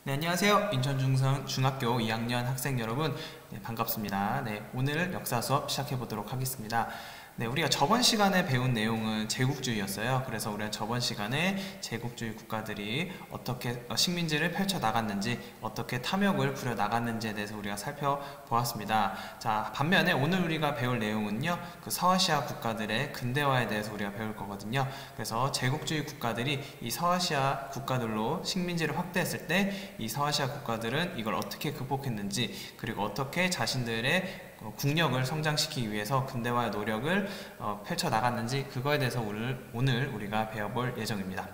네, 안녕하세요. 인천중성 중학교 2학년 학생 여러분, 네, 반갑습니다. 네, 오늘 역사 수업 시작해 보도록 하겠습니다. 네, 우리가 저번 시간에 배운 내용은 제국주의였어요. 그래서 우리가 저번 시간에 제국주의 국가들이 어떻게 식민지를 펼쳐 나갔는지, 어떻게 탐욕을 부려 나갔는지에 대해서 우리가 살펴보았습니다. 자, 반면에 오늘 우리가 배울 내용은요, 그 서아시아 국가들의 근대화에 대해서 우리가 배울 거거든요. 그래서 제국주의 국가들이 이 서아시아 국가들로 식민지를 확대했을 때 이 서아시아 국가들은 이걸 어떻게 극복했는지, 그리고 어떻게 자신들의 국력을 성장시키기 위해서 근대화의 노력을 펼쳐 나갔는지, 그거에 대해서 오늘 우리가 배워볼 예정입니다.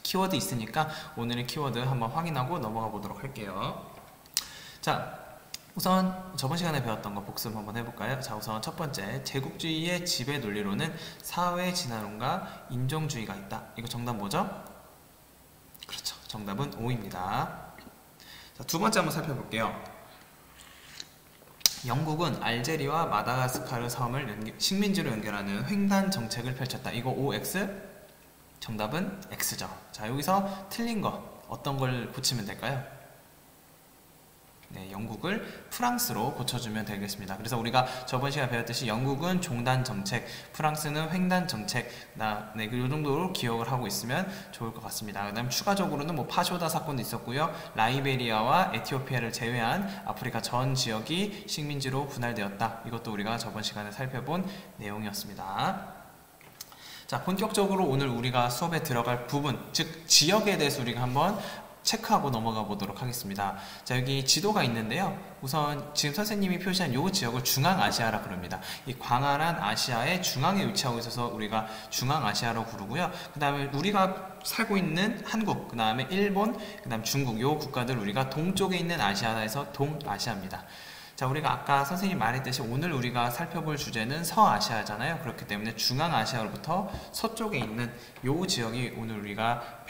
키워드 있으니까 오늘의 키워드 한번 확인하고 넘어가 보도록 할게요. 자, 우선 저번 시간에 배웠던 거 복습 한번 해볼까요? 자, 우선 첫 번째, 제국주의의 지배 논리로는 사회 진화론과 인종주의가 있다. 이거 정답 뭐죠? 그렇죠. 정답은 O입니다. 자, 두 번째 한번 살펴볼게요. 영국은 알제리와 마다가스카르 섬을 식민지로 연결하는 횡단 정책을 펼쳤다. 이거 OX? 정답은 X죠. 자, 여기서 틀린 거 어떤 걸 고치면 될까요? 네, 영국을 프랑스로 고쳐주면 되겠습니다. 그래서 우리가 저번 시간에 배웠듯이 영국은 종단 정책, 프랑스는 횡단 정책, 네, 이 정도로 기억을 하고 있으면 좋을 것 같습니다. 그 다음 추가적으로는 뭐 파쇼다 사건도 있었고요. 라이베리아와 에티오피아를 제외한 아프리카 전 지역이 식민지로 분할되었다. 이것도 우리가 저번 시간에 살펴본 내용이었습니다. 자, 본격적으로 오늘 우리가 수업에 들어갈 부분, 즉 지역에 대해서 우리가 한번 체크하고 넘어가 보도록 하겠습니다. 자, 여기 지도가 있는데요. 우선 지금 선생님이 표시한 이 지역을 중앙아시아라 부릅니다. 이 광활한 아시아의 중앙에 위치하고 있어서 우리가 중앙아시아로 부르고요. 그 다음에 우리가 살고 있는 한국, 그 다음에 일본, 그 다음 중국, 이 국가들 우리가 동쪽에 있는 아시아에서 동아시아입니다. 자, 우리가 아까 선생님이 말했듯이 오늘 우리가 살펴볼 주제는 서아시아잖아요. 그렇기 때문에 중앙아시아로부터 서쪽에 있는 이 지역이 오늘 우리가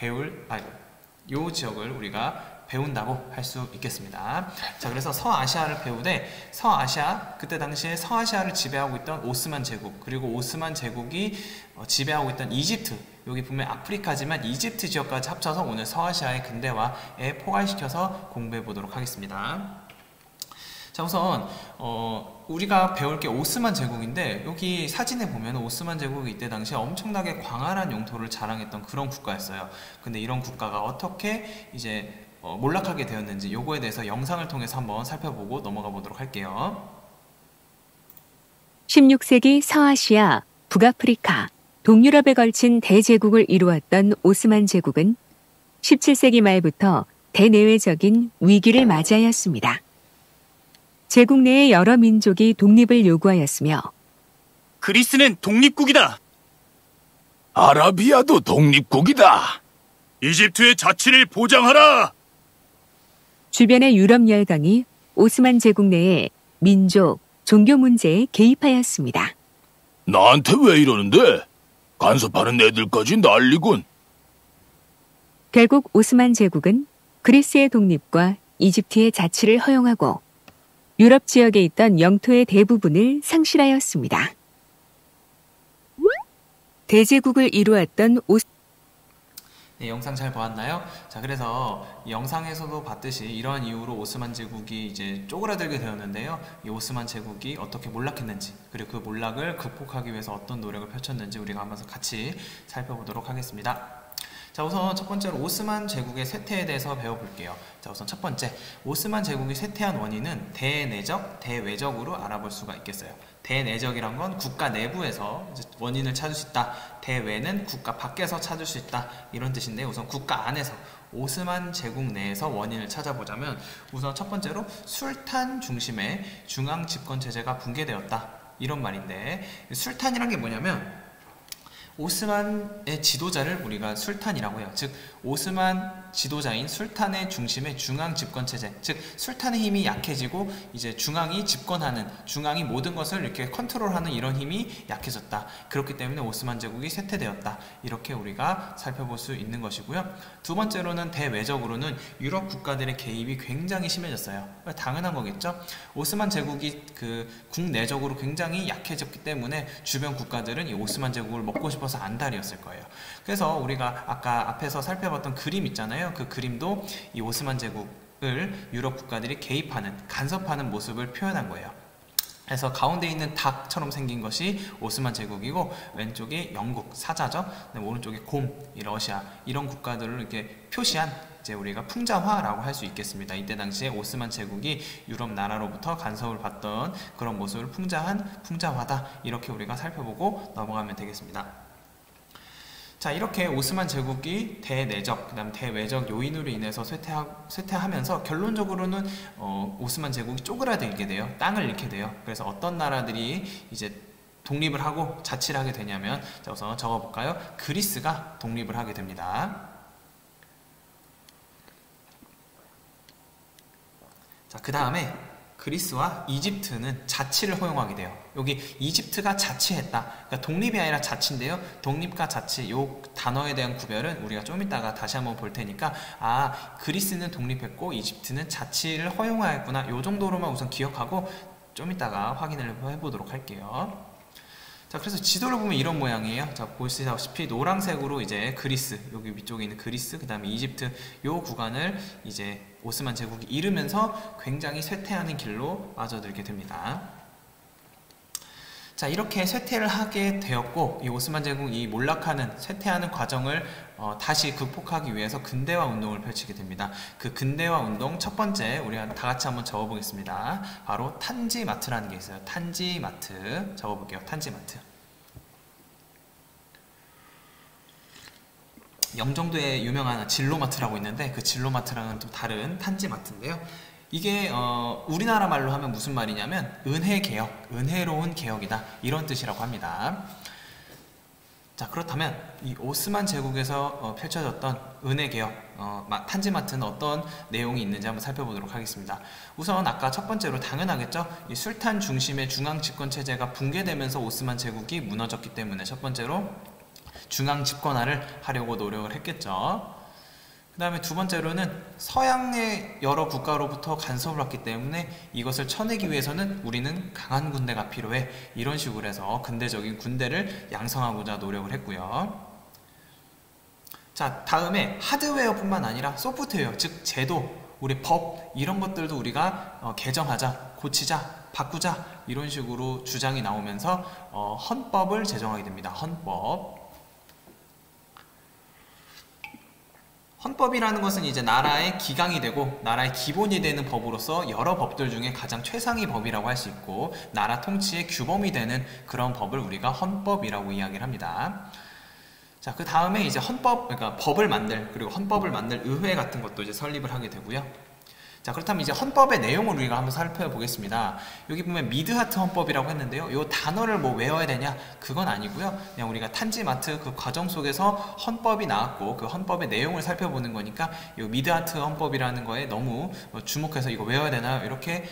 요 지역을 우리가 배운다고 할 수 있겠습니다. 자, 그래서 서아시아를 배우되 서아시아, 그때 당시에 서아시아를 지배하고 있던 오스만 제국, 그리고 오스만 제국이 지배하고 있던 이집트, 여기 보면 아프리카지만 이집트 지역까지 합쳐서 오늘 서아시아의 근대화에 포괄시켜서 공부해 보도록 하겠습니다. 자, 우선 우리가 배울 게 오스만 제국인데, 여기 사진에 보면 오스만 제국이 이때 당시에 엄청나게 광활한 영토를 자랑했던 그런 국가였어요. 근데 이런 국가가 어떻게 이제 몰락하게 되었는지, 요거에 대해서 영상을 통해서 한번 살펴보고 넘어가 보도록 할게요. 16세기 서아시아, 북아프리카, 동유럽에 걸친 대제국을 이루었던 오스만 제국은 17세기 말부터 대내외적인 위기를 맞이하였습니다. 제국 내의 여러 민족이 독립을 요구하였으며 그리스는 독립국이다. 아라비아도 독립국이다. 이집트의 자치를 보장하라. 주변의 유럽 열강이 오스만 제국 내의 민족, 종교 문제에 개입하였습니다. 나한테 왜 이러는데? 간섭하는 애들까지 난리군. 결국 오스만 제국은 그리스의 독립과 이집트의 자치를 허용하고 유럽 지역에 있던 영토의 대부분을 상실하였습니다. 대제국을 이루었던 네, 영상 잘 보았나요? 자, 그래서 이 영상에서도 봤듯이 이러한 이유로 오스만 제국이 이제 쪼그라들게 되었는데요. 이 오스만 제국이 어떻게 몰락했는지, 그리고 그 몰락을 극복하기 위해서 어떤 노력을 펼쳤는지 우리가 한번 같이 살펴보도록 하겠습니다. 자, 우선 첫 번째로 오스만 제국의 쇠퇴에 대해서 배워볼게요. 자, 우선 첫 번째, 오스만 제국이 쇠퇴한 원인은 대내적, 대외적으로 알아볼 수가 있겠어요. 대내적이란 건 국가 내부에서 원인을 찾을 수 있다. 대외는 국가 밖에서 찾을 수 있다. 이런 뜻인데, 우선 국가 안에서 오스만 제국 내에서 원인을 찾아보자면, 우선 첫 번째로 술탄 중심의 중앙 집권 체제가 붕괴되었다. 이런 말인데, 술탄이란 게 뭐냐면 오스만의 지도자를 우리가 술탄이라고 해요. 즉 오스만 지도자인 술탄의 중심의 중앙 집권 체제, 즉 술탄의 힘이 약해지고 이제 중앙이 집권하는, 중앙이 모든 것을 이렇게 컨트롤하는 이런 힘이 약해졌다. 그렇기 때문에 오스만 제국이 쇠퇴되었다. 이렇게 우리가 살펴볼 수 있는 것이고요. 두 번째로는 대외적으로는 유럽 국가들의 개입이 굉장히 심해졌어요. 당연한 거겠죠. 오스만 제국이 그 국내적으로 굉장히 약해졌기 때문에 주변 국가들은 이 오스만 제국을 먹고 싶어 그것은 안달이었을 거예요. 그래서 우리가 아까 앞에서 살펴봤던 그림 있잖아요. 그 그림도 이 오스만 제국을 유럽 국가들이 개입하는, 간섭하는 모습을 표현한 거예요. 그래서 가운데 있는 닭처럼 생긴 것이 오스만 제국이고, 왼쪽이 영국, 사자죠. 오른쪽에 곰, 이 러시아, 이런 국가들을 이렇게 표시한 이제 우리가 풍자화라고 할 수 있겠습니다. 이때 당시에 오스만 제국이 유럽 나라로부터 간섭을 받던 그런 모습을 풍자한 풍자화다. 이렇게 우리가 살펴보고 넘어가면 되겠습니다. 자, 이렇게 오스만 제국이 대내적, 그 다음 대외적 요인으로 인해서 쇠퇴하면서 결론적으로는 오스만 제국이 쪼그라들게 돼요. 땅을 잃게 돼요. 그래서 어떤 나라들이 이제 독립을 하고 자치를 하게 되냐면, 자, 우선 적어볼까요? 그리스가 독립을 하게 됩니다. 자, 그 다음에 그리스와 이집트는 자치를 허용하게 돼요. 여기 이집트가 자치했다. 그러니까 독립이 아니라 자치인데요. 독립과 자치, 요 단어에 대한 구별은 우리가 좀 이따가 다시 한번 볼 테니까, 그리스는 독립했고 이집트는 자치를 허용하였구나. 요 정도로만 우선 기억하고 좀 이따가 확인을 해보도록 할게요. 자, 그래서 지도를 보면 이런 모양이에요. 자, 보시다시피 노란색으로 이제 그리스, 여기 위쪽에 있는 그리스, 그 다음에 이집트, 요 구간을 이제 오스만 제국이 잃으면서 굉장히 쇠퇴하는 길로 빠져들게 됩니다. 자, 이렇게 쇠퇴를 하게 되었고, 이 오스만 제국이 몰락하는, 쇠퇴하는 과정을 다시 극복하기 위해서 근대화 운동을 펼치게 됩니다. 그 근대화 운동 첫 번째, 우리 다 같이 한번 적어보겠습니다. 바로 탄지마트라는 게 있어요. 탄지마트 적어볼게요. 탄지마트. 영종도에 유명한 진로마트라고 있는데, 그 진로마트랑은 좀 다른 탄지마트인데요. 이게 우리나라 말로 하면 무슨 말이냐면 은혜개혁, 은혜로운 개혁이다, 이런 뜻이라고 합니다. 자, 그렇다면 이 오스만 제국에서 펼쳐졌던 은혜개혁, 탄지마트는 어떤 내용이 있는지 한번 살펴보도록 하겠습니다. 우선 아까 첫 번째로 당연하겠죠. 이 술탄 중심의 중앙 집권 체제가 붕괴되면서 오스만 제국이 무너졌기 때문에 첫 번째로 중앙 집권화를 하려고 노력을 했겠죠. 그 다음에 두 번째로는 서양의 여러 국가로부터 간섭을 받기 때문에 이것을 쳐내기 위해서는 우리는 강한 군대가 필요해, 이런 식으로 해서 근대적인 군대를 양성하고자 노력을 했고요. 자, 다음에 하드웨어뿐만 아니라 소프트웨어, 즉 제도, 우리 법, 이런 것들도 우리가 개정하자, 고치자, 바꾸자, 이런 식으로 주장이 나오면서 헌법을 제정하게 됩니다. 헌법이라는 것은 이제 나라의 기강이 되고 나라의 기본이 되는 법으로서 여러 법들 중에 가장 최상위 법이라고 할 수 있고, 나라 통치의 규범이 되는 그런 법을 우리가 헌법이라고 이야기를 합니다. 자, 그 다음에 이제 그러니까 법을 만들, 그리고 헌법을 만들 의회 같은 것도 이제 설립을 하게 되고요. 자, 그렇다면 이제 헌법의 내용을 우리가 한번 살펴보겠습니다. 여기 보면 미드하트 헌법이라고 했는데요. 이 단어를 뭐 외워야 되냐? 그건 아니고요. 그냥 우리가 탄지마트 그 과정 속에서 헌법이 나왔고 그 헌법의 내용을 살펴보는 거니까 이 미드하트 헌법이라는 거에 너무 주목해서 이거 외워야 되나 이렇게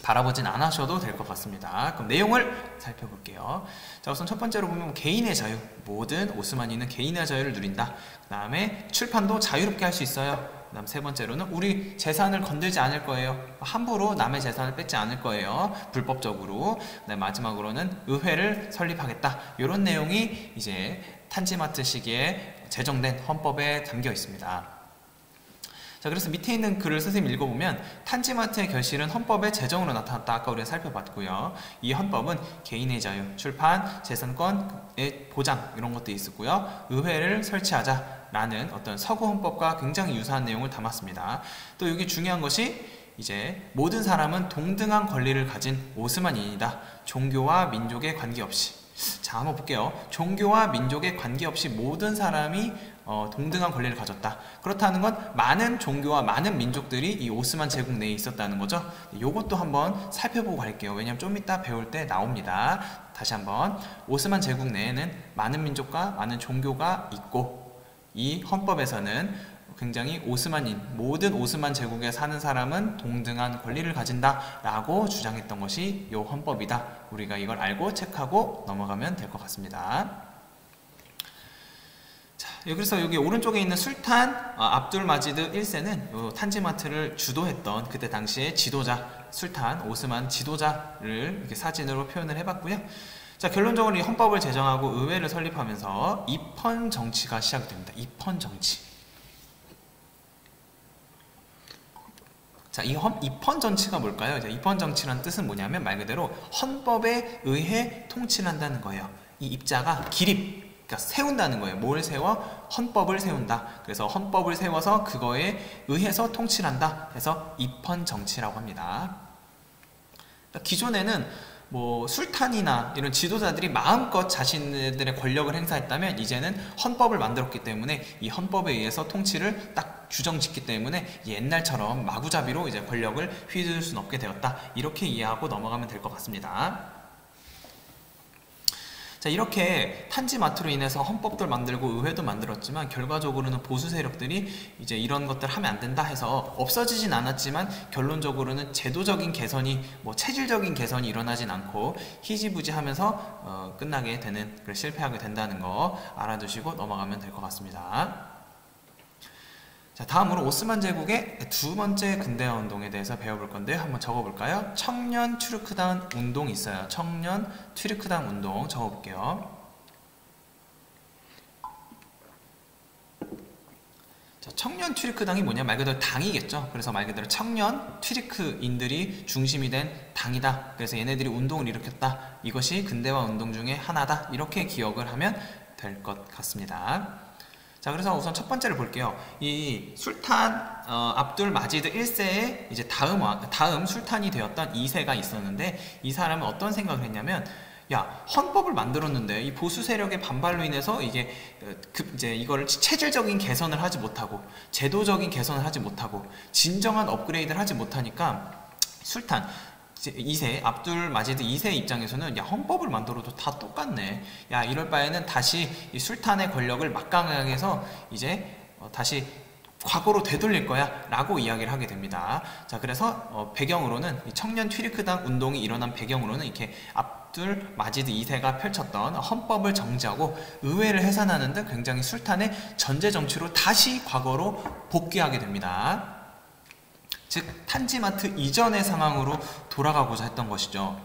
바라보진 않으셔도 될 것 같습니다. 그럼 내용을 살펴볼게요. 자, 우선 첫 번째로 보면 개인의 자유, 모든 오스만이는 개인의 자유를 누린다. 그 다음에 출판도 자유롭게 할 수 있어요. 그 다음 세 번째로는 우리 재산을 건들지 않을 거예요. 함부로 남의 재산을 뺏지 않을 거예요. 불법적으로. 그다음 마지막으로는 의회를 설립하겠다. 이런 내용이 이제 탄지마트 시기에 제정된 헌법에 담겨 있습니다. 자, 그래서 밑에 있는 글을 선생님 읽어보면 탄지마트의 결실은 헌법의 제정으로 나타났다. 아까 우리가 살펴봤고요. 이 헌법은 개인의 자유, 출판, 재산권의 보장 이런 것도 있었고요. 의회를 설치하자 라는 어떤 서구 헌법과 굉장히 유사한 내용을 담았습니다. 또 여기 중요한 것이 이제 모든 사람은 동등한 권리를 가진 오스만인이다. 종교와 민족에 관계없이. 자, 한번 볼게요. 종교와 민족에 관계없이 모든 사람이 동등한 권리를 가졌다. 그렇다는 건 많은 종교와 많은 민족들이 이 오스만 제국 내에 있었다는 거죠. 이것도 한번 살펴보고 갈게요. 왜냐하면 좀 이따 배울 때 나옵니다. 다시 한번 오스만 제국 내에는 많은 민족과 많은 종교가 있고 이 헌법에서는 굉장히 오스만인, 모든 오스만 제국에 사는 사람은 동등한 권리를 가진다 라고 주장했던 것이 이 헌법이다. 우리가 이걸 알고 체크하고 넘어가면 될 것 같습니다. 자, 그래서 여기 오른쪽에 있는 술탄 압둘 마지드 1세는 탄지마트를 주도했던 그때 당시의 지도자, 술탄 오스만 지도자를 이렇게 사진으로 표현을 해봤고요. 자, 결론적으로 이 헌법을 제정하고 의회를 설립하면서 입헌 정치가 시작이 됩니다. 입헌 정치. 자, 이 입헌 정치가 뭘까요? 이제 입헌 정치란 뜻은 뭐냐면 말 그대로 헌법에 의해 통치를 한다는 거예요. 이 입자가 기립, 그러니까 세운다는 거예요. 뭘 세워? 헌법을 세운다. 그래서 헌법을 세워서 그거에 의해서 통치를 한다. 그래서 입헌 정치라고 합니다. 기존에는 뭐 술탄이나 이런 지도자들이 마음껏 자신들의 권력을 행사했다면 이제는 헌법을 만들었기 때문에 이 헌법에 의해서 통치를 딱 규정짓기 때문에 옛날처럼 마구잡이로 이제 권력을 휘두를 수는 없게 되었다. 이렇게 이해하고 넘어가면 될 것 같습니다. 자, 이렇게 탄지마트로 인해서 헌법도 만들고 의회도 만들었지만 결과적으로는 보수 세력들이 이제 이런 것들 하면 안 된다 해서 없어지진 않았지만 결론적으로는 제도적인 개선이 뭐 체질적인 개선이 일어나진 않고 희지부지하면서 끝나게 되는, 실패하게 된다는 거 알아두시고 넘어가면 될 것 같습니다. 자, 다음으로 오스만 제국의 두 번째 근대화 운동에 대해서 배워볼 건데요. 한번 적어볼까요? 청년 튀르크단 운동이 있어요. 청년 튀르크단 운동 적어볼게요. 자, 청년 튀르크당이 뭐냐? 말 그대로 당이겠죠. 그래서 말 그대로 청년 튀르크인들이 중심이 된 당이다. 그래서 얘네들이 운동을 일으켰다. 이것이 근대화 운동 중에 하나다. 이렇게 기억을 하면 될 것 같습니다. 자, 그래서 우선 첫 번째를 볼게요. 이 술탄 압둘 마지드 1세의 이제 다음 술탄이 되었던 2세가 있었는데 이 사람은 어떤 생각을 했냐면, 야, 헌법을 만들었는데 이 보수 세력의 반발로 인해서 이게 이제 이거를 체질적인 개선을 하지 못하고 제도적인 개선을 하지 못하고 진정한 업그레이드를 하지 못하니까 술탄 2세, 압둘 마지드 2세 입장에서는 야, 헌법을 만들어도 다 똑같네. 야, 이럴 바에는 다시 이 술탄의 권력을 막강하게 해서 이제 다시 과거로 되돌릴 거야 라고 이야기를 하게 됩니다. 자, 그래서 배경으로는 이 청년 튀르크당 운동이 일어난 배경으로는 이렇게 압둘 마지드 2세가 펼쳤던 헌법을 정지하고 의회를 해산하는 등 굉장히 술탄의 전제 정치로 다시 과거로 복귀하게 됩니다. 즉 탄지마트 이전의 상황으로 돌아가고자 했던 것이죠.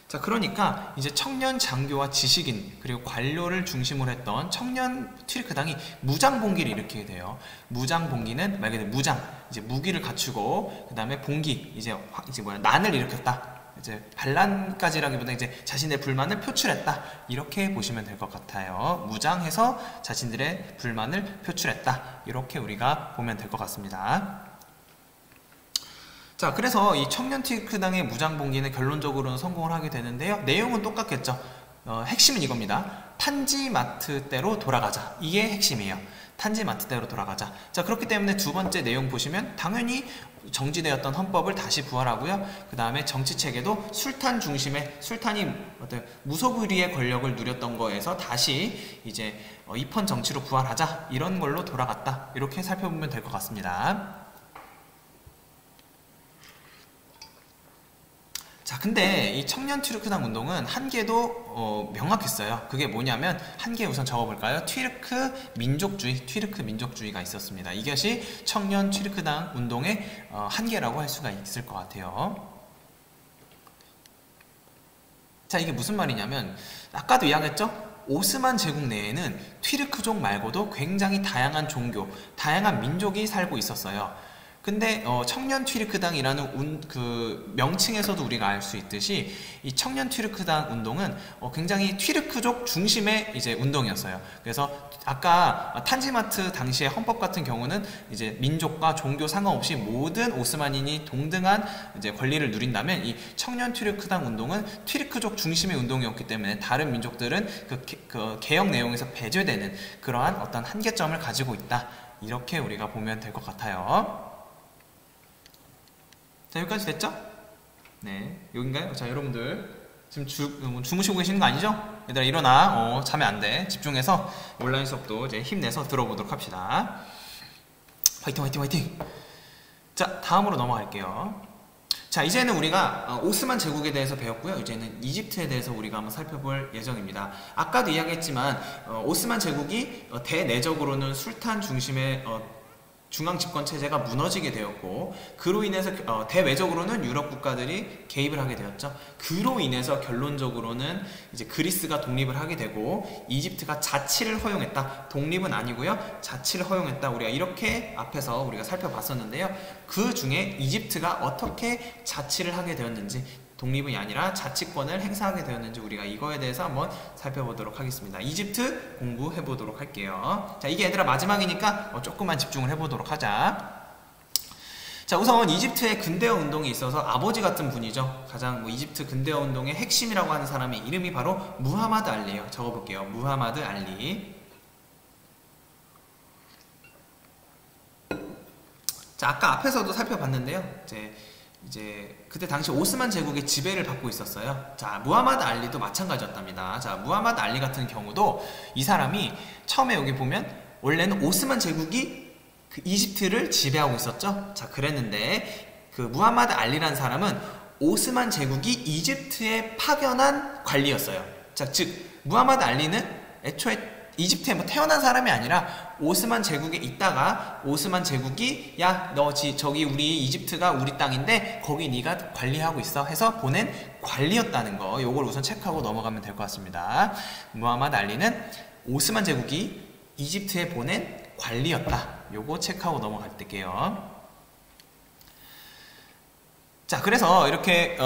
자, 그러니까 이제 청년 장교와 지식인 그리고 관료를 중심으로 했던 청년 튀르크당이 무장봉기를 일으키게 돼요. 무장봉기는 말 그대로 무장, 이제 무기를 갖추고 그 다음에 봉기, 이제 난을 일으켰다. 이제 반란까지라기보다 이제 자신의 불만을 표출했다. 이렇게 보시면 될 것 같아요. 무장해서 자신들의 불만을 표출했다. 이렇게 우리가 보면 될 것 같습니다. 자, 그래서 이 청년 튀르크당의 무장봉기는 결론적으로는 성공을 하게 되는데요. 내용은 똑같겠죠. 핵심은 이겁니다. 탄지마트대로 돌아가자. 이게 핵심이에요. 탄지마트대로 돌아가자. 자, 그렇기 때문에 두 번째 내용 보시면 당연히 정지되었던 헌법을 다시 부활하고요. 그 다음에 정치체계도 술탄 중심의, 술탄이 어떤 무소불위의 권력을 누렸던 거에서 다시 이제 입헌 정치로 부활하자. 이런 걸로 돌아갔다. 이렇게 살펴보면 될 것 같습니다. 자, 근데 이 청년 튀르크당 운동은 한계도 명확했어요. 그게 뭐냐면 한계 우선 적어볼까요? 튀르크 민족주의가 있었습니다. 이것이 청년 튀르크당 운동의 한계라고 할 수가 있을 것 같아요. 자, 이게 무슨 말이냐면 아까도 이야기했죠? 오스만 제국 내에는 튀르크족 말고도 굉장히 다양한 종교, 다양한 민족이 살고 있었어요. 근데 청년 튀르크당이라는 그 명칭에서도 우리가 알 수 있듯이 이 청년 튀르크당 운동은 굉장히 튀르크족 중심의 이제 운동이었어요. 그래서 아까 탄지마트 당시의 헌법 같은 경우는 이제 민족과 종교 상관없이 모든 오스만인이 동등한 이제 권리를 누린다면 이 청년 튀르크당 운동은 튀르크족 중심의 운동이었기 때문에 다른 민족들은 그 개혁 내용에서 배제되는 그러한 어떤 한계점을 가지고 있다. 이렇게 우리가 보면 될 것 같아요. 자, 여기까지 됐죠? 네, 여긴가요? 자, 여러분들 지금 주무시고 계시는 거 아니죠? 얘들아 일어나. 자면 안 돼. 집중해서 온라인 수업도 이제 힘내서 들어보도록 합시다. 화이팅 화이팅 화이팅. 자, 다음으로 넘어갈게요. 자, 이제는 우리가 오스만 제국에 대해서 배웠고요. 이제는 이집트에 대해서 우리가 한번 살펴볼 예정입니다. 아까도 이야기했지만 오스만 제국이 대내적으로는 술탄 중심의 중앙 집권 체제가 무너지게 되었고, 그로 인해서 대외적으로는 유럽 국가들이 개입을 하게 되었죠. 그로 인해서 결론적으로는 이제 그리스가 독립을 하게 되고 이집트가 자치를 허용했다. 독립은 아니고요, 자치를 허용했다. 우리가 이렇게 앞에서 우리가 살펴봤었는데요. 그 중에 이집트가 어떻게 자치를 하게 되었는지, 독립이 아니라 자치권을 행사하게 되었는지 우리가 이거에 대해서 한번 살펴보도록 하겠습니다. 이집트 공부해 보도록 할게요. 자, 이게 얘들아 마지막이니까 조금만 집중을 해보도록 하자. 자, 우선 이집트의 근대화 운동에 있어서 아버지 같은 분이죠. 가장 이집트 근대화 운동의 핵심이라고 하는 사람의 이름이 바로 무하마드 알리예요. 적어볼게요. 무하마드 알리. 자, 아까 앞에서도 살펴봤는데요. 이제 그때 당시 오스만 제국의 지배를 받고 있었어요. 자, 무하마드 알리도 마찬가지였답니다. 자, 무하마드 알리 같은 경우도 이 사람이 처음에 여기 보면 원래는 오스만 제국이 그 이집트를 지배하고 있었죠. 자, 그랬는데 그 무하마드 알리라는 사람은 오스만 제국이 이집트에 파견한 관리였어요. 자, 즉 무하마드 알리는 애초에 이집트에 태어난 사람이 아니라 오스만 제국에 있다가 오스만 제국이 야, 너 저기 우리 이집트가 우리 땅인데 거기 네가 관리하고 있어 해서 보낸 관리였다는 거, 요걸 우선 체크하고 넘어가면 될 것 같습니다. 무하마드 알리는 오스만 제국이 이집트에 보낸 관리였다. 요거 체크하고 넘어갈게요. 자, 그래서 이렇게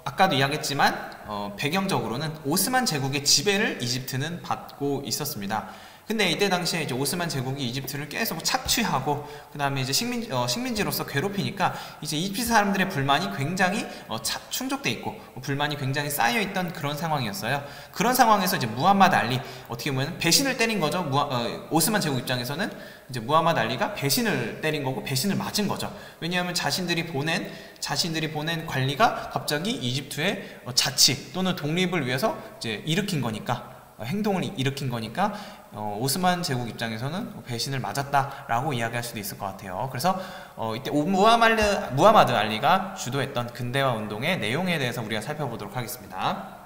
아까도 이야기했지만 배경적으로는 오스만 제국의 지배를 이집트는 받고 있었습니다. 근데 이때 당시에 이제 오스만 제국이 이집트를 계속 착취하고 그 다음에 이제 식민지로서 괴롭히니까 이제 이집트 사람들의 불만이 굉장히 충족돼 있고 불만이 굉장히 쌓여 있던 그런 상황이었어요. 그런 상황에서 이제 무하마드 알리, 어떻게 보면 배신을 때린 거죠. 오스만 제국 입장에서는 이제 무하마드 알리가 배신을 때린 거고 배신을 맞은 거죠. 왜냐하면 자신들이 보낸 관리가 갑자기 이집트의 자치 또는 독립을 위해서 이제 일으킨 거니까, 행동을 일으킨 거니까 오스만 제국 입장에서는 배신을 맞았다라고 이야기할 수도 있을 것 같아요. 그래서 이때 무하마드 알리가 주도했던 근대화 운동의 내용에 대해서 우리가 살펴보도록 하겠습니다.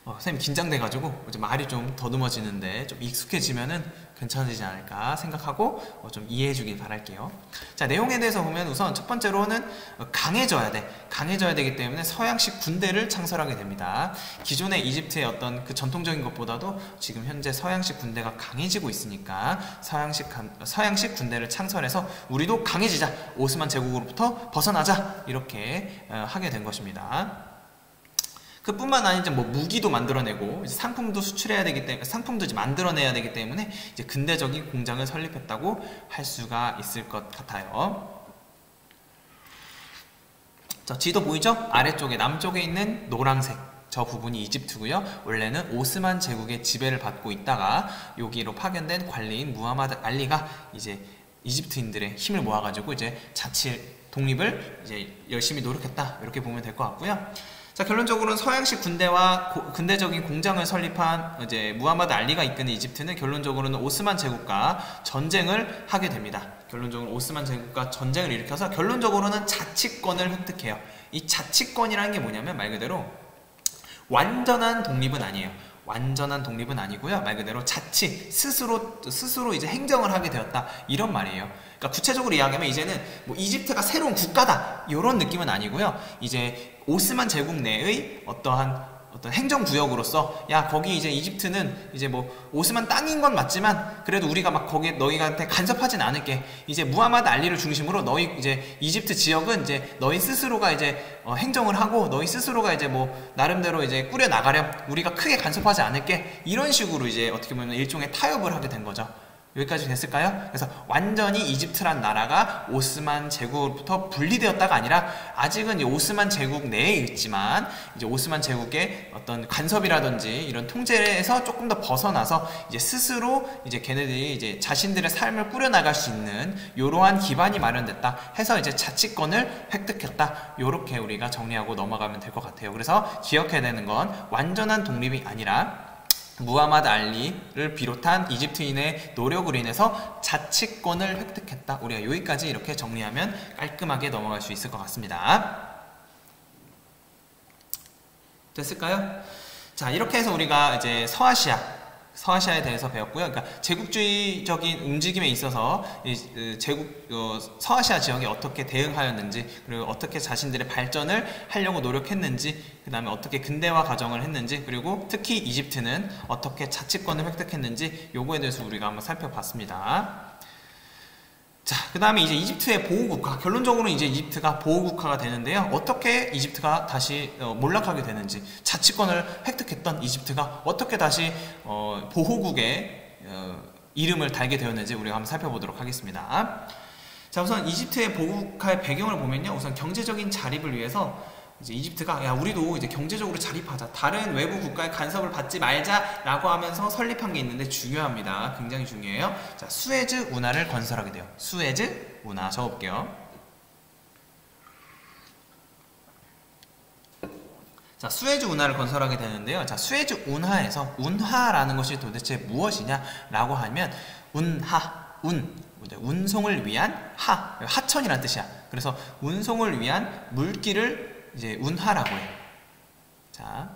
선생님 긴장돼가지고 말이 좀 더듬어지는데 좀 익숙해지면은 괜찮아지지 않을까 생각하고 좀 이해해주길 바랄게요. 자, 내용에 대해서 보면 우선 첫 번째로는 강해져야 되기 때문에 서양식 군대를 창설하게 됩니다. 기존의 이집트의 어떤 그 전통적인 것보다도 지금 현재 서양식 군대가 강해지고 있으니까 서양식 군대를 창설해서 우리도 강해지자, 오스만 제국으로부터 벗어나자, 이렇게 하게 된 것입니다. 그뿐만 아니라 무기도 만들어내고 이제 상품도 수출해야 되기 때문에 상품도 이제 만들어내야 되기 때문에 이제 근대적인 공장을 설립했다고 할 수가 있을 것 같아요. 자, 지도 보이죠? 아래쪽에 남쪽에 있는 노란색 저 부분이 이집트고요. 원래는 오스만 제국의 지배를 받고 있다가 여기로 파견된 관리인 무하마드 알리가 이제 이집트인들의 힘을 모아가지고 이제 독립을 이제 열심히 노력했다, 이렇게 보면 될 것 같고요. 자, 결론적으로는 서양식 군대와 근대적인 공장을 설립한 이제 무하마드 알리가 이끄는 이집트는 결론적으로는 오스만 제국과 전쟁을 하게 됩니다. 결론적으로 오스만 제국과 전쟁을 일으켜서 결론적으로는 자치권을 획득해요. 이 자치권이라는 게 뭐냐면 말 그대로 완전한 독립은 아니에요. 완전한 독립은 아니고요. 말 그대로 자치, 스스로 이제 행정을 하게 되었다, 이런 말이에요. 그러니까 구체적으로 이야기하면 이제는 이집트가 새로운 국가다, 이런 느낌은 아니고요. 이제 오스만 제국 내의 어떤 행정구역으로서, 야, 거기 이제 이집트는 이제 오스만 땅인 건 맞지만 그래도 우리가 막 거기에 너희한테 간섭하진 않을게. 이제 무하마드 알리를 중심으로 너희 이제 이집트 지역은 이제 너희 스스로가 이제 행정을 하고 너희 스스로가 이제 나름대로 이제 꾸려 나가렴. 우리가 크게 간섭하지 않을게. 이런 식으로 이제 어떻게 보면 일종의 타협을 하게 된 거죠. 여기까지 됐을까요? 그래서 완전히 이집트란 나라가 오스만 제국으로부터 분리되었다가 아니라 아직은 이 오스만 제국 내에 있지만 이제 오스만 제국의 어떤 간섭이라든지 이런 통제에서 조금 더 벗어나서 이제 스스로 이제 걔네들이 이제 자신들의 삶을 꾸려나갈 수 있는 이러한 기반이 마련됐다 해서 이제 자치권을 획득했다, 요렇게 우리가 정리하고 넘어가면 될 것 같아요. 그래서 기억해야 되는 건 완전한 독립이 아니라 무하마드 알리를 비롯한 이집트인의 노력으로 인해서 자치권을 획득했다. 우리가 여기까지 이렇게 정리하면 깔끔하게 넘어갈 수 있을 것 같습니다. 됐을까요? 자, 이렇게 해서 우리가 이제 서아시아 서아시아에 대해서 배웠고요. 그러니까 제국주의적인 움직임에 있어서 서아시아 지역에 어떻게 대응하였는지, 그리고 어떻게 자신들의 발전을 하려고 노력했는지, 그 다음에 어떻게 근대화 과정을 했는지, 그리고 특히 이집트는 어떻게 자치권을 획득했는지, 요거에 대해서 우리가 한번 살펴봤습니다. 자, 그 다음에 이제 이집트의 보호국가, 결론적으로 이제 이집트가 보호국가가 되는데요. 어떻게 이집트가 다시 몰락하게 되는지, 자치권을 획득했던 이집트가 어떻게 다시 보호국의 이름을 달게 되었는지 우리가 한번 살펴보도록 하겠습니다. 자, 우선 이집트의 보호국가의 배경을 보면요, 우선 경제적인 자립을 위해서 이제 이집트가 야, 우리도 이제 경제적으로 자립하자, 다른 외부 국가의 간섭을 받지 말자라고 하면서 설립한 게 있는데 중요합니다. 굉장히 중요해요. 자, 수에즈 운하를 건설하게 돼요. 수에즈 운하 적어볼게요. 자, 수에즈 운하를 건설하게 되는데요. 자, 수에즈 운하에서 운하라는 것이 도대체 무엇이냐라고 하면 운송을 위한 하천이라는 뜻이야. 그래서 운송을 위한 물길을 이제 운하라고 해요. 자,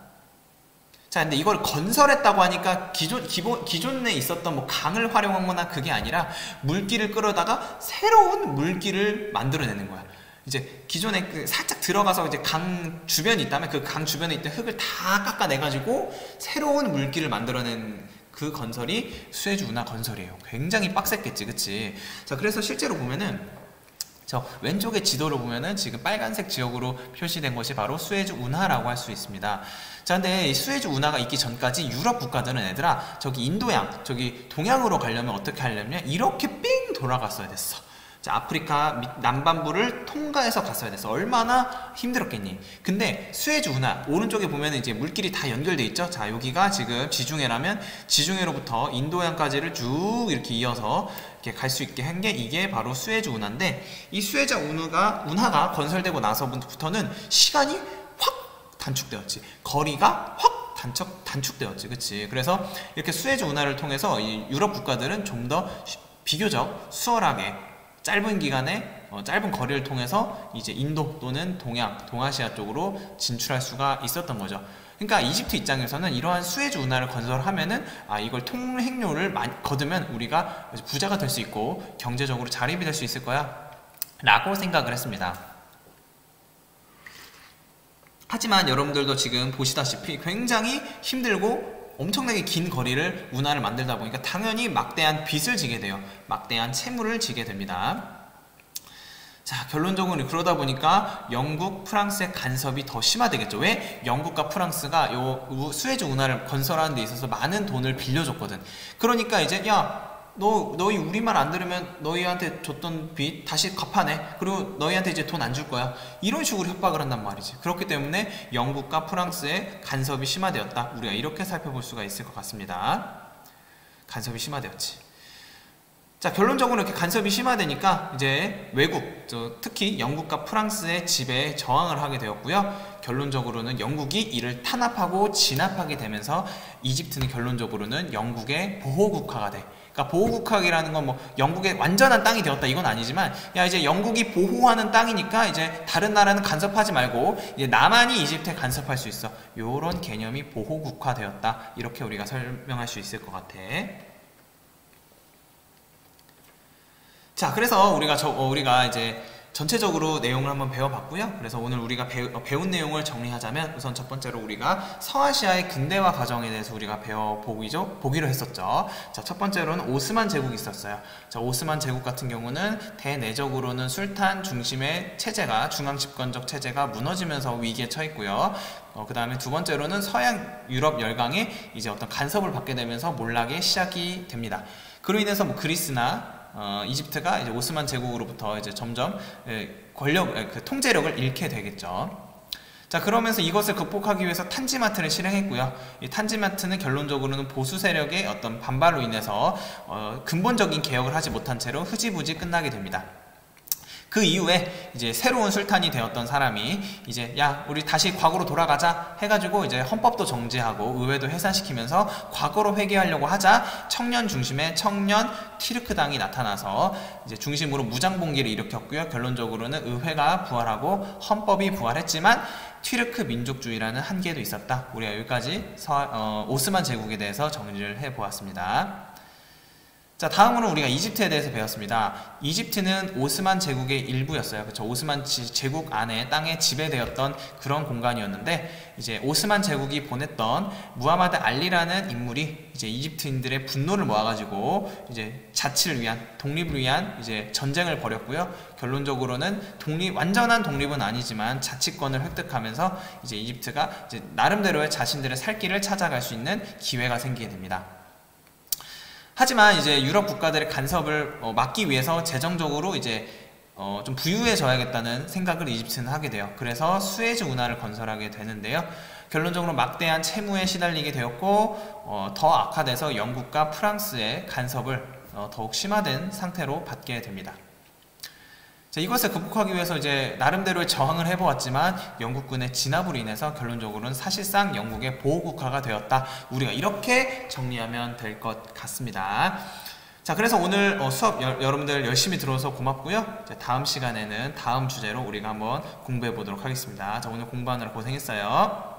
근데 이걸 건설했다고 하니까 기존에 있었던 뭐 강을 활용한 거나 그게 아니라 물길을 끌어다가 새로운 물길을 만들어내는 거야. 이제 기존에 살짝 들어가서 이제 강 주변이 있다면 그 강 주변에 있던 흙을 다 깎아내가지고 새로운 물길을 만들어낸 그 건설이 수에즈 운하 건설이에요. 굉장히 빡셌겠지, 그치? 자, 그래서 실제로 보면은 저 왼쪽의 지도를 보면은 지금 빨간색 지역으로 표시된 것이 바로 수에즈 운하라고 할 수 있습니다. 자, 근데 이 수에즈 운하가 있기 전까지 유럽 국가들은 얘들아, 저기 인도양, 저기 동양으로 가려면 어떻게 하려면 이렇게 삥 돌아갔어야 됐어. 자, 아프리카 남반부를 통과해서 갔어야 됐어. 얼마나 힘들었겠니? 근데 수에즈 운하 오른쪽에 보면 이제 물길이 다 연결돼 있죠. 자, 여기가 지금 지중해라면 지중해로부터 인도양까지를 쭉 이렇게 이어서 이렇게 갈 수 있게 한 게 이게 바로 수에즈 운하인데, 이 수에즈 운하가 건설되고 나서부터는 시간이 확 단축되었지. 거리가 확 단축되었지, 그치? 그래서 이렇게 수에즈 운하를 통해서 이 유럽 국가들은 좀 더 비교적 수월하게 짧은 기간에 짧은 거리를 통해서 이제 인도 또는 동아시아 쪽으로 진출할 수가 있었던 거죠. 그러니까 이집트 입장에서는 이러한 수에즈 운하를 건설하면은 이걸 통행료를 거두면 우리가 부자가 될 수 있고 경제적으로 자립이 될 수 있을 거야 라고 생각을 했습니다. 하지만 여러분들도 지금 보시다시피 굉장히 힘들고 엄청나게 긴 거리를 운하를 만들다 보니까 당연히 막대한 빚을 지게 돼요. 막대한 채무를 지게 됩니다. 자, 결론적으로 그러다 보니까 영국, 프랑스의 간섭이 더 심화되겠죠. 왜? 영국과 프랑스가 요 수에즈 운하를 건설하는 데 있어서 많은 돈을 빌려줬거든. 그러니까 이제 너희 우리 말 안 들으면 너희한테 줬던 빚 다시 갚아내. 그리고 너희한테 이제 돈 안 줄 거야. 이런 식으로 협박을 한단 말이지. 그렇기 때문에 영국과 프랑스의 간섭이 심화되었다. 우리가 이렇게 살펴볼 수가 있을 것 같습니다. 간섭이 심화되었지. 자, 결론적으로 이렇게 간섭이 심화되니까 이제 외국, 특히 영국과 프랑스의 지배에 저항을 하게 되었고요. 결론적으로는 영국이 이를 탄압하고 진압하게 되면서 이집트는 결론적으로는 영국의 보호국가가 돼. 그러니까 보호국가라는 건 뭐 영국의 완전한 땅이 되었다 이건 아니지만, 야, 이제 영국이 보호하는 땅이니까 이제 다른 나라는 간섭하지 말고 이제 나만이 이집트에 간섭할 수 있어. 요런 개념이 보호국가 되었다. 이렇게 우리가 설명할 수 있을 것 같아. 자, 그래서 우리가 이제 전체적으로 내용을 한번 배워봤고요. 그래서 오늘 우리가 배운 내용을 정리하자면, 우선 첫 번째로 우리가 서아시아의 근대화 과정에 대해서 우리가 보기로 했었죠. 자, 첫 번째로는 오스만 제국이 있었어요. 자, 오스만 제국 같은 경우는 대내적으로는 술탄 중심의 체제가, 중앙 집권적 체제가 무너지면서 위기에 처했고요. 그 다음에 두 번째로는 서양 유럽 열강에 이제 어떤 간섭을 받게 되면서 몰락의 시작이 됩니다. 그로 인해서 뭐 그리스나 이집트가 이제 오스만 제국으로부터 이제 점점 통제력을 잃게 되겠죠. 자, 그러면서 이것을 극복하기 위해서 탄지마트를 실행했고요. 이 탄지마트는 결론적으로는 보수 세력의 어떤 반발로 인해서 근본적인 개혁을 하지 못한 채로 흐지부지 끝나게 됩니다. 그 이후에 이제 새로운 술탄이 되었던 사람이 이제 야 우리 다시 과거로 돌아가자 해가지고 이제 헌법도 정지하고 의회도 해산시키면서 과거로 회귀하려고 하자 청년 중심의 청년 튀르크당이 나타나서 이제 중심으로 무장봉기를 일으켰고요. 결론적으로는 의회가 부활하고 헌법이 부활했지만 튀르크 민족주의라는 한계도 있었다. 우리가 여기까지 오스만 제국에 대해서 정리를 해보았습니다. 자, 다음으로 우리가 이집트에 대해서 배웠습니다. 이집트는 오스만 제국의 일부였어요. 그렇죠? 오스만 제국 안에 땅에 지배되었던 그런 공간이었는데 이제 오스만 제국이 보냈던 무하마드 알리라는 인물이 이제 이집트인들의 분노를 모아가지고 이제 자치를 위한 독립을 위한 이제 전쟁을 벌였고요. 결론적으로는 완전한 독립은 아니지만 자치권을 획득하면서 이제 이집트가 이제 나름대로의 자신들의 살 길을 찾아갈 수 있는 기회가 생기게 됩니다. 하지만 이제 유럽 국가들의 간섭을 막기 위해서 재정적으로 이제 좀 부유해져야겠다는 생각을 이집트는 하게 돼요. 그래서 수에즈 운하를 건설하게 되는데요. 결론적으로 막대한 채무에 시달리게 되었고 더 악화돼서 영국과 프랑스의 간섭을 더욱 심화된 상태로 받게 됩니다. 자, 이것을 극복하기 위해서 이제 나름대로의 저항을 해보았지만 영국군의 진압으로 인해서 결론적으로는 사실상 영국의 보호국가가 되었다. 우리가 이렇게 정리하면 될 것 같습니다. 자, 그래서 오늘 수업 여러분들 열심히 들어서 고맙고요. 다음 시간에는 다음 주제로 우리가 한번 공부해 보도록 하겠습니다. 자, 오늘 공부하느라 고생했어요.